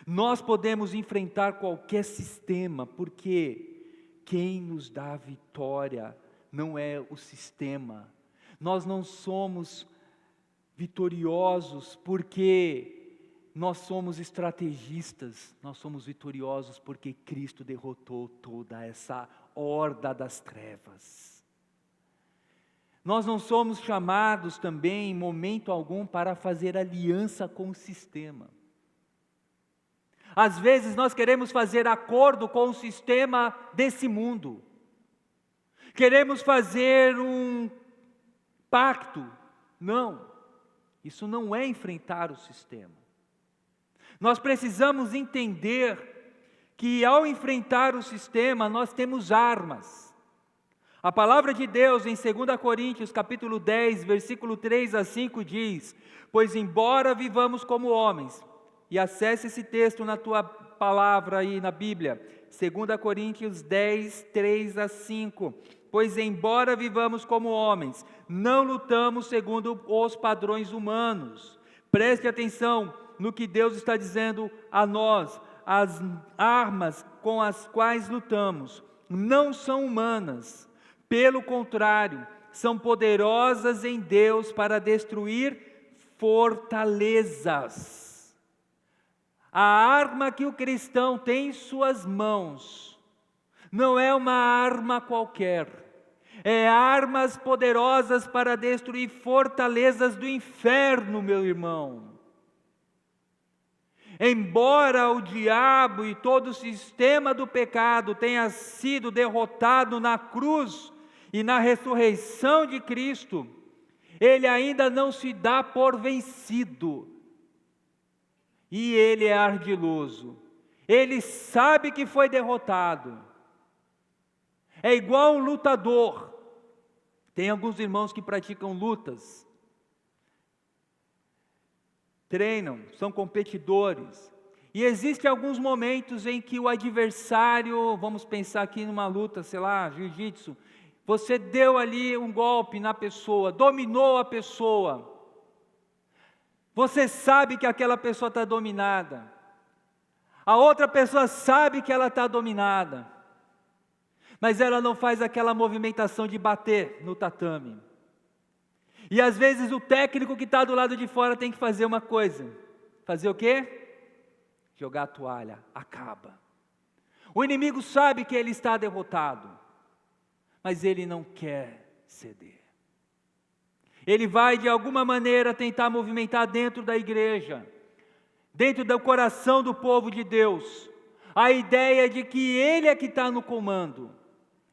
Nós podemos enfrentar qualquer sistema, porque quem nos dá a vitória não é o sistema. Nós não somos vitoriosos porque nós somos estrategistas, nós somos vitoriosos porque Cristo derrotou toda essa horda das trevas. Nós não somos chamados também, em momento algum, para fazer aliança com o sistema. Às vezes nós queremos fazer acordo com o sistema desse mundo. Queremos fazer um pacto. Não, isso não é enfrentar o sistema. Nós precisamos entender que ao enfrentar o sistema, nós temos armas. A palavra de Deus em 2 Coríntios capítulo 10, versículo 3 a 5 diz: pois embora vivamos como homens, e acesse esse texto na tua palavra aí na Bíblia, 2 Coríntios 10, 3 a 5, pois embora vivamos como homens, não lutamos segundo os padrões humanos. Preste atenção no que Deus está dizendo a nós. As armas com as quais lutamos não são humanas, pelo contrário, são poderosas em Deus para destruir fortalezas. A arma que o cristão tem em suas mãos não é uma arma qualquer, é armas poderosas para destruir fortalezas do inferno, meu irmão. Embora o diabo e todo o sistema do pecado tenha sido derrotado na cruz e na ressurreição de Cristo, ele ainda não se dá por vencido. E ele é ardiloso, ele sabe que foi derrotado. É igual um lutador. Tem alguns irmãos que praticam lutas, treinam, são competidores. E existem alguns momentos em que o adversário, vamos pensar aqui numa luta, sei lá, jiu-jitsu, você deu ali um golpe na pessoa, dominou a pessoa. Você sabe que aquela pessoa está dominada. A outra pessoa sabe que ela está dominada. Mas ela não faz aquela movimentação de bater no tatame. E às vezes o técnico que está do lado de fora tem que fazer uma coisa. Fazer o quê? Jogar a toalha. Acaba. O inimigo sabe que ele está derrotado. Mas ele não quer ceder. Ele vai de alguma maneira tentar movimentar dentro da igreja, dentro do coração do povo de Deus, a ideia de que ele é que está no comando.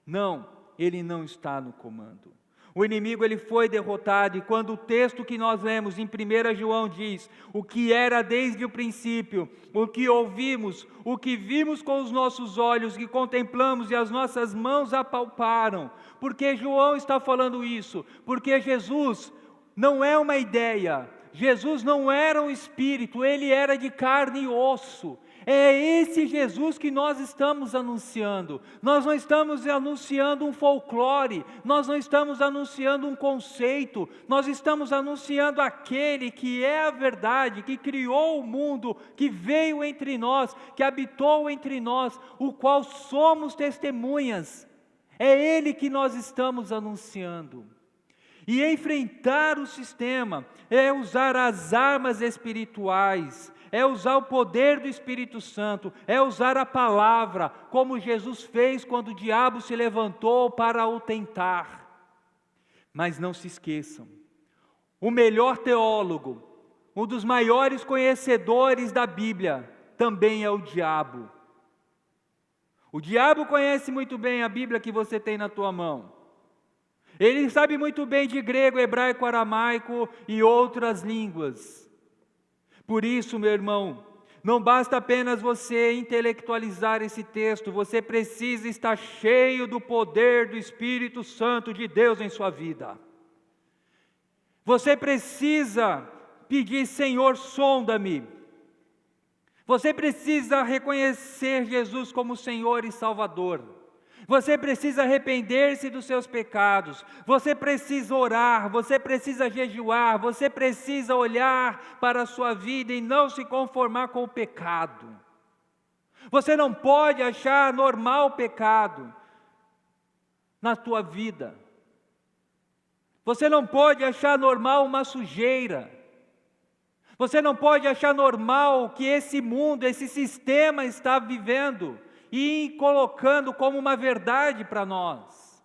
Não, ele não está no comando. O inimigo ele foi derrotado, e quando o texto que nós lemos em 1 João diz, o que era desde o princípio, o que ouvimos, o que vimos com os nossos olhos, que contemplamos e as nossas mãos apalparam. Por que João está falando isso? Porque Jesus não é uma ideia, Jesus não era um espírito, ele era de carne e osso. É esse Jesus que nós estamos anunciando. Nós não estamos anunciando um folclore, nós não estamos anunciando um conceito, nós estamos anunciando aquele que é a verdade, que criou o mundo, que veio entre nós, que habitou entre nós, o qual somos testemunhas. É Ele que nós estamos anunciando. E enfrentar o sistema é usar as armas espirituais, é usar o poder do Espírito Santo, é usar a palavra, como Jesus fez quando o diabo se levantou para o tentar. Mas não se esqueçam, o melhor teólogo, um dos maiores conhecedores da Bíblia, também é o diabo. O diabo conhece muito bem a Bíblia que você tem na tua mão. Ele sabe muito bem de grego, hebraico, aramaico e outras línguas. Por isso, meu irmão, não basta apenas você intelectualizar esse texto, você precisa estar cheio do poder do Espírito Santo de Deus em sua vida. Você precisa pedir, Senhor, sonda-me. Você precisa reconhecer Jesus como Senhor e Salvador. Você precisa arrepender-se dos seus pecados, você precisa orar, você precisa jejuar, você precisa olhar para a sua vida e não se conformar com o pecado. Você não pode achar normal o pecado na tua vida. Você não pode achar normal uma sujeira. Você não pode achar normal o que esse mundo, esse sistema está vivendo e colocando como uma verdade para nós.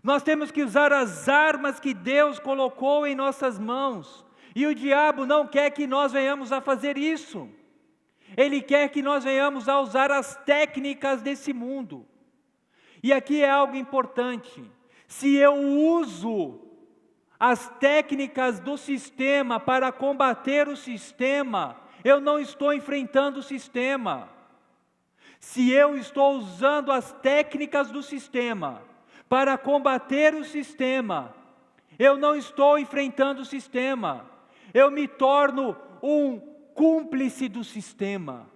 Nós temos que usar as armas que Deus colocou em nossas mãos. E o diabo não quer que nós venhamos a fazer isso. Ele quer que nós venhamos a usar as técnicas desse mundo. E aqui é algo importante. Se eu uso as técnicas do sistema para combater o sistema, eu não estou enfrentando o sistema. Se eu estou usando as técnicas do sistema para combater o sistema, eu não estou enfrentando o sistema. Eu me torno um cúmplice do sistema.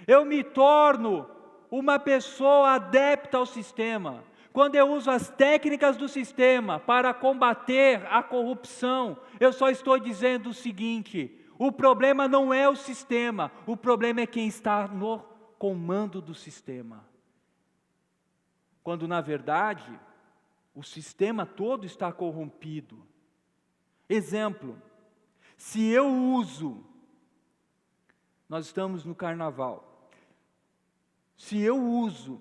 Eu me torno uma pessoa adepta ao sistema. Quando eu uso as técnicas do sistema para combater a corrupção, eu só estou dizendo o seguinte: o problema não é o sistema, o problema é quem está no comando do sistema. Quando na verdade, o sistema todo está corrompido. Exemplo, se eu uso, nós estamos no carnaval, se eu uso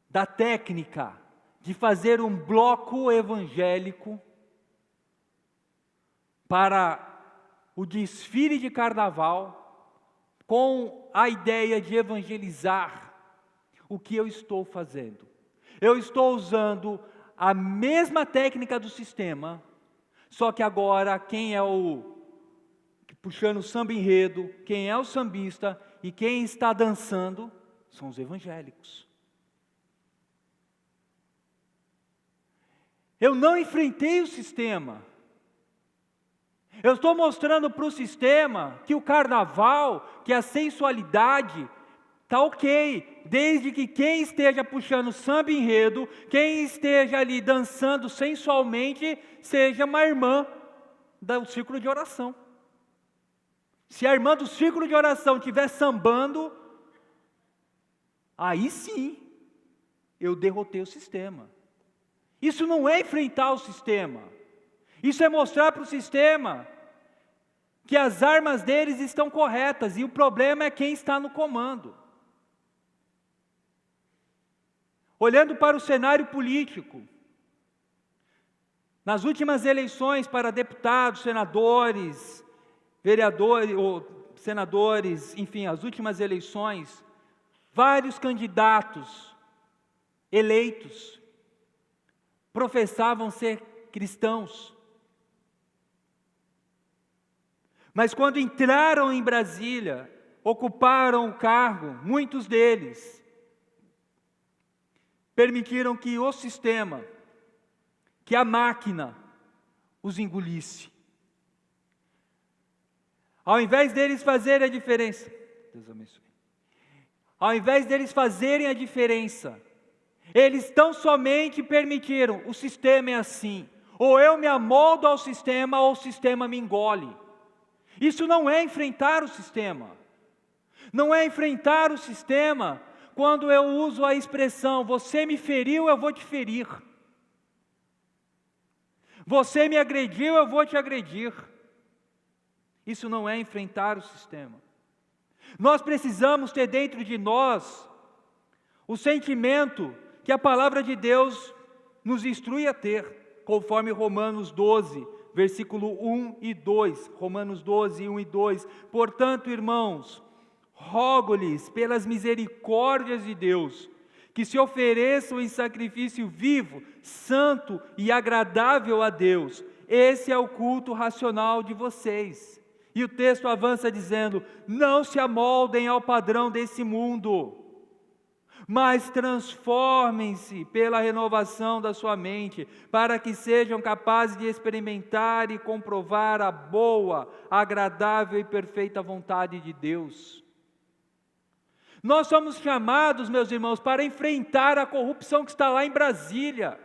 da técnica de fazer um bloco evangélico para o desfile de carnaval, com a ideia de evangelizar, o que eu estou fazendo? Eu estou usando a mesma técnica do sistema, só que agora quem é o puxando o samba enredo, quem é o sambista e quem está dançando são os evangélicos. Eu não enfrentei o sistema. Eu estou mostrando para o sistema que o carnaval, que a sensualidade está ok, desde que quem esteja puxando samba enredo, quem esteja ali dançando sensualmente, seja uma irmã do círculo de oração. Se a irmã do círculo de oração estiver sambando, aí sim, eu derrotei o sistema. Isso não é enfrentar o sistema. Isso é mostrar para o sistema que as armas deles estão corretas e o problema é quem está no comando. Olhando para o cenário político, nas últimas eleições para deputados, senadores, vereadores, ou senadores, enfim, as últimas eleições, vários candidatos eleitos professavam ser cristãos. Mas quando entraram em Brasília, ocuparam o cargo, muitos deles permitiram que o sistema, que a máquina os engolisse. Ao invés deles fazerem a diferença, Deus abençoe. Ao invés deles fazerem a diferença, eles tão somente permitiram, o sistema é assim, ou eu me amoldo ao sistema, ou o sistema me engole. Isso não é enfrentar o sistema. Não é enfrentar o sistema quando eu uso a expressão, você me feriu, eu vou te ferir. Você me agrediu, eu vou te agredir. Isso não é enfrentar o sistema. Nós precisamos ter dentro de nós o sentimento que a palavra de Deus nos instrui a ter, conforme Romanos 12, versículo 1 e 2, Romanos 12, 1 e 2. Portanto, irmãos, rogo-lhes pelas misericórdias de Deus, que se ofereçam em sacrifício vivo, santo e agradável a Deus. Esse é o culto racional de vocês. E o texto avança dizendo, não se amoldem ao padrão desse mundo, mas transformem-se pela renovação da sua mente, para que sejam capazes de experimentar e comprovar a boa, agradável e perfeita vontade de Deus. Nós somos chamados, meus irmãos, para enfrentar a corrupção que está lá em Brasília.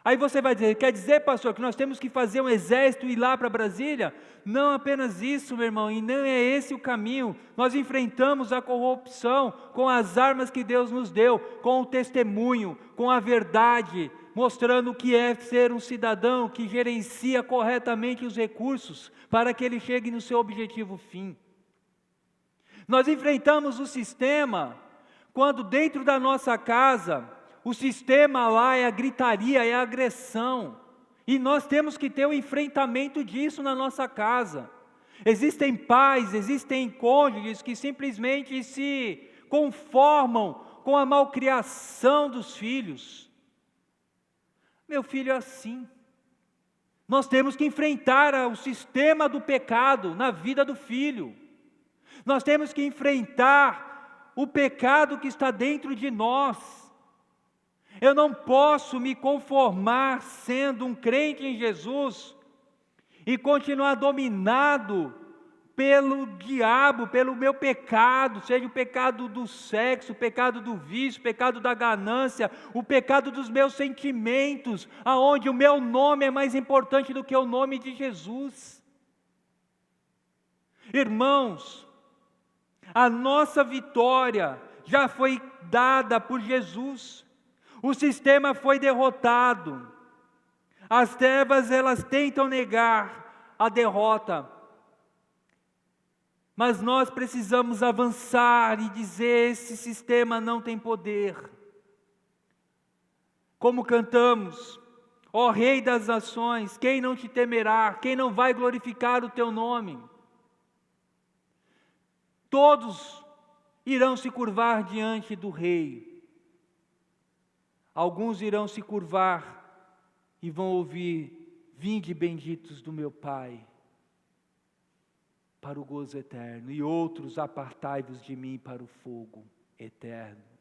Aí você vai dizer, quer dizer, pastor, que nós temos que fazer um exército e ir lá para Brasília? Não apenas isso, meu irmão, e não é esse o caminho. Nós enfrentamos a corrupção com as armas que Deus nos deu, com o testemunho, com a verdade, mostrando o que é ser um cidadão que gerencia corretamente os recursos para que ele chegue no seu objetivo fim. Nós enfrentamos o sistema quando dentro da nossa casa o sistema lá é a gritaria, é a agressão. E nós temos que ter o enfrentamento disso na nossa casa. Existem pais, existem cônjuges que simplesmente se conformam com a malcriação dos filhos. Meu filho é assim. Nós temos que enfrentar o sistema do pecado na vida do filho. Nós temos que enfrentar o pecado que está dentro de nós. Eu não posso me conformar sendo um crente em Jesus e continuar dominado pelo diabo, pelo meu pecado, seja o pecado do sexo, o pecado do vício, o pecado da ganância, o pecado dos meus sentimentos, aonde o meu nome é mais importante do que o nome de Jesus. Irmãos, a nossa vitória já foi dada por Jesus. O sistema foi derrotado. As trevas, elas tentam negar a derrota. Mas nós precisamos avançar e dizer: esse sistema não tem poder. Como cantamos: ó Rei das nações, quem não te temerá? Quem não vai glorificar o teu nome? Todos irão se curvar diante do Rei. Alguns irão se curvar e vão ouvir: vinde benditos do meu Pai, para o gozo eterno. E outros: apartai-vos de mim para o fogo eterno.